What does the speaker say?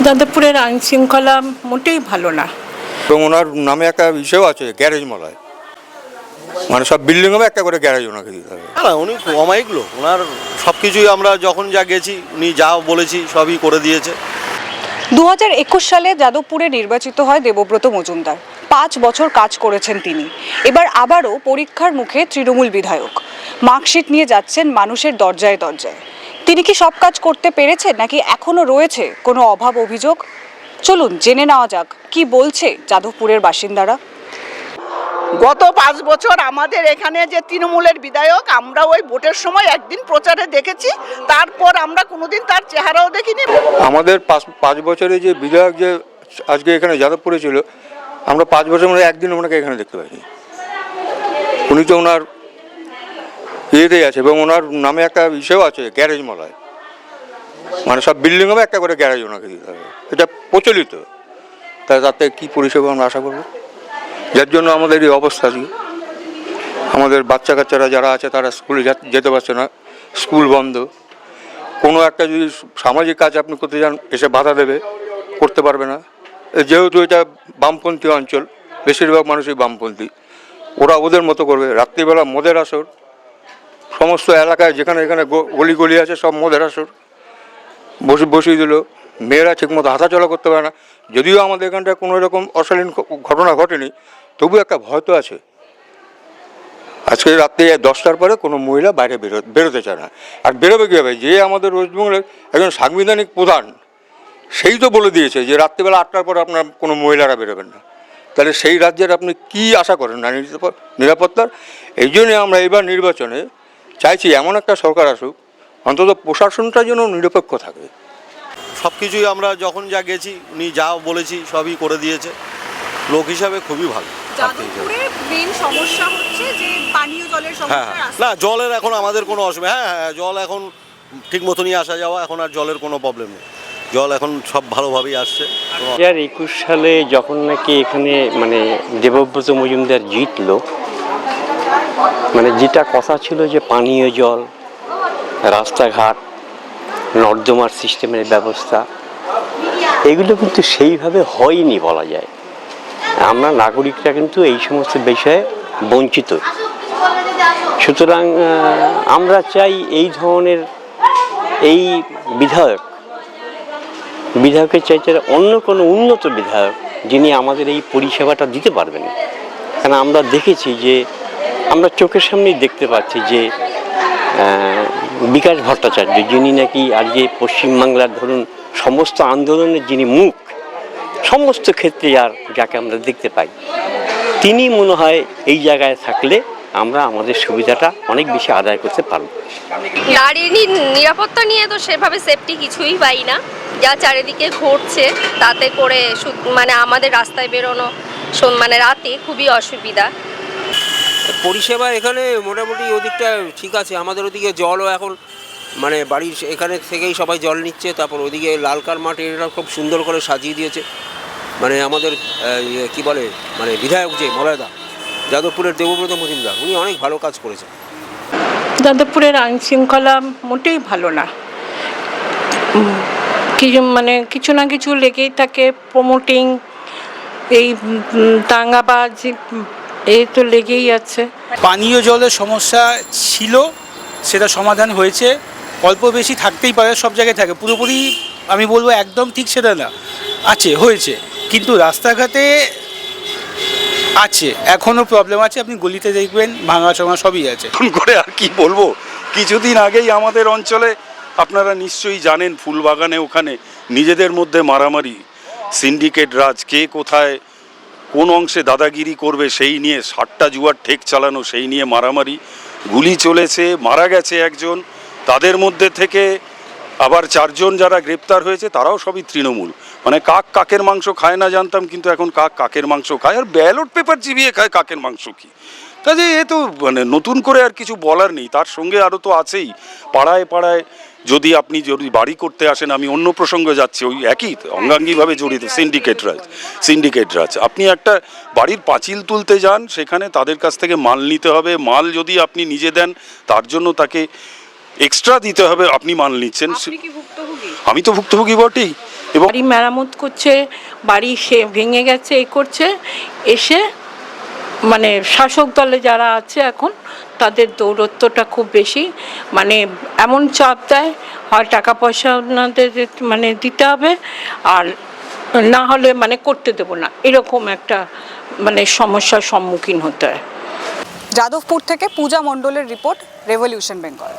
যাদবপুরের আইন শৃঙ্খলা মোটেই ভালো না। এবং ওনার নামে একটা বিষয় আছে গ্যারেজ মালায়, মানে সব বিল্ডিং হবে একটা করে গ্যারেজ ওনাকে দিতে হবে। না উনি অমায়িক লোক, ওনার সব কিছুই আমরা যখন যা গেছি উনি যা বলেছি সবই করে দিয়েছে। 2021 সালে যাদবপুরে নির্বাচিত হয় দেবব্রত মজুমদার। 5 বছর কাজ করেছেন তিনি। এবার আবারও পরীক্ষার মুখে তৃণমূল বিধায়ক। মার্কশিট নিয়ে যাচ্ছেন মানুষের দরজায় দরজায়। তিনি কি সব কাজ করতে পেরেছেন নাকি এখনো রয়েছে কোনো অভাব অভিযোগ? চলুন জেনে নেওয়া যাক কি বলছে যাদবপুরের বাসিন্দারা। গত 5 বছর আমাদের এখানে যে তৃণমূলের বিধায়ক, আমরা ওই ভোটের সময় একদিন প্রচারে দেখেছি, তারপর আমরা কোনোদিন তার চেহারাও দেখিনি। আমাদের 5 বছরে যে বিধায়ক যে আজকে এখানে যাদবপুরে ছিল, আমরা 5 বছর মানে একদিন ওনাকে এখানে দেখতে পাইনি। উনি তো ওনার ইয়েতেই আছে এবং ওনার নামে একটা বিষয় আছে গ্যারেজ মালায়, মানে সব বিল্ডিং হবে একটা করে গ্যারেজ ওনাকে দিতে হবে। এটা প্রচলিত, তাই তাতে কী পরিষেবা আমরা আশা করবো? যার জন্য আমাদের এই অবস্থা আজকে। আমাদের বাচ্চা কাচ্চারা যারা আছে তারা স্কুলে যেতে পারছে না, স্কুল বন্ধ। কোনো একটা যদি সামাজিক কাজ আপনি করতে যান এসে বাধা দেবে, করতে পারবে না। যেহেতু এটা বামপন্থী অঞ্চল, বেশিরভাগ মানুষই বামপন্থী, ওরা ওদের মতো করবে। রাত্রিবেলা মদের আসর, সমস্ত এলাকায় যেখানে এখানে গলি গলি আছে সব মদের আসর বসিয়ে দিল। মেয়েরা ঠিকমতো হাঁটাচলা করতে পারে না। যদিও আমাদের এখানটায় কোনো রকম অশালীন ঘটনা ঘটেনি, তবু একটা ভয় তো আছে। আজকে রাত্রে 10টার পরে কোনো মহিলা বাইরে বেরোতে চায় না। আর বেরোবে কীভাবে? যে আমাদের ওয়েস্টবেঙ্গলের একজন সাংবিধানিক প্রধান, সেই তো বলে দিয়েছে যে রাত্রিবেলা 8টার পরে আপনার কোনো মহিলারা বেরোবেন না। তাহলে সেই রাজ্যের আপনি কি আশা করেন না নিরাপত্তার? এই জন্যে আমরা এবার নির্বাচনে চাইছি এমন একটা সরকার আসুক, অন্তত প্রশাসনটা যেন নিরপেক্ষ থাকে। সব কিছুই আমরা যখন যা গেছি উনি যা বলেছি সবই করে দিয়েছে। লোক হিসাবে খুবই ভালো। যাদবপুরে মেইন সমস্যা হচ্ছে যে পানীয় জলের হ্যাঁ, না জলের এখন আমাদের কোনো অসুবিধা, হ্যাঁ জল এখন ঠিক মতনই আসা যাওয়া, এখন আর জলের কোনো প্রবলেম নেই। জল এখন সব ভালোভাবেই আসছে। 2021 সালে যখন নাকি এখানে মানে দেবব্রত মজুমদার জিতলো, মানে যেটা কথা ছিল যে পানীয় জল, রাস্তাঘাট, নর্দমার সিস্টেমের ব্যবস্থা, এগুলো কিন্তু সেইভাবে হয়নি বলা যায়। আমরা নাগরিকরা কিন্তু এই সমস্ত বিষয়ে বঞ্চিত। সুতরাং আমরা চাই এই ধরনের এই বিধায়কের চাইতে অন্য কোনো উন্নত বিধায়ক যিনি আমাদের এই পরিষেবাটা দিতে পারবেন। কারণ আমরা দেখেছি যে আমরা চোখের সামনেই দেখতে পাচ্ছি যে বিকাশ ভট্টাচার্য, যিনি নাকি আজকে পশ্চিমবাংলার ধরুন সমস্ত আন্দোলনের যিনি মুখ, সমস্ত ক্ষেত্রে আর যাকে আমরা দেখতে পাই, তিনি মনে হয় এই জায়গায় থাকলে আমরা আমাদের সুবিধাটা অনেক বেশি আদায় করতে পারব। নারীর নিরাপত্তা নিয়ে তো সেভাবে সেফটি কিছুই পাই না। যা চারিদিকে ঘটছে তাতে করে মানে আমাদের রাস্তায় বেরোনো মানে রাতে খুবই অসুবিধা। পরিষেবা এখানে মোটামুটি ওদিকটা ঠিক আছে। আমাদের ওদিকে জলও এখন মানে বাড়ির এখানে থেকেই সবাই জল নিচ্ছে। তারপর ওদিকে লালকার মাঠ এরা খুব সুন্দর করে সাজিয়ে দিয়েছে। মানে আমাদের কি বলে মানে বিধায়ক যে মলয়দা, যাদবপুরের দেবব্রত মজুমদার, উনি অনেক ভালো কাজ করেছেন। যাদবপুরের আইন শৃঙ্খলা মোটেই ভালো না। কিছু না কিছু লেগেই থাকে, প্রমোটিং, এই দাঙ্গাবাজ, এই তো লেগেই আছে। পানীয় জলের সমস্যা ছিল, সেটা সমাধান হয়েছে। অল্প বেশি থাকতেই পারে, সব জায়গায় থাকে। পুরোপুরি আমি বলবো একদম ঠিক সেটা না, আছে, হয়েছে। কিন্তু রাস্তাঘাটে আছে, এখনও প্রবলেম আছে। আপনি গলিতে দেখবেন ভাঙাচোঙা সবই আছে। করে আর কি বলবো, কিছুদিন আগেই আমাদের অঞ্চলে আপনারা নিশ্চয়ই জানেন, ফুলবাগানে ওখানে নিজেদের মধ্যে মারামারি, সিন্ডিকেট রাজ, কে কোথায় কোন অংশে দাদাগিরি করবে সেই নিয়ে 60টা জুয়ার ঠেক চালানো, সেই নিয়ে মারামারি, গুলি চলেছে, মারা গেছে একজন। তাদের মধ্যে থেকে আবার 4 জন যারা গ্রেপ্তার হয়েছে তারাও সবই তৃণমূল। মানে কাক কাকের মাংস খায় না জানতাম, কিন্তু এখন কাক কাকের মাংস খায়, আর ব্যালট পেপার চিবিয়ে খায় কাকের মাংস কি। কাজে এ তো মানে নতুন করে আর কিছু বলার নেই। তার সঙ্গে আরও তো আছেই পাড়ায় পাড়ায় যদি বাড়ি করতে আসেন, আমি অন্য প্রসঙ্গে যাচ্ছি, ওই একই অঙ্গাঙ্গিভাবে জড়িত সিন্ডিকেট রাজ। আপনি একটা বাড়ির পাঁচিল তুলতে যান, সেখানে তাদের কাছ থেকে মাল নিতে হবে। মাল যদি আপনি নিজে দেন, তার জন্য তাকে এক্সট্রা দিতে হবে। আপনি মাল নিচ্ছেন, আমি তো ভুক্তভোগী বটেই। এবং বাড়ি মেরামত করছে, বাড়ি সে ভেঙে গেছে, এই করছে, এসে মানে শাসক দলে যারা আছে এখন তাদের দৌরত্বটা খুব বেশি, মানে এমন চাপ দেয়, হয় টাকা পয়সা ওনাদের মানে দিতে হবে, আর না হলে মানে করতে দেবো না, এরকম একটা মানে সমস্যার সম্মুখীন হতে হয়। যাদবপুর থেকে পূজা মণ্ডলের রিপোর্ট, রেভলিউশন বেঙ্গল।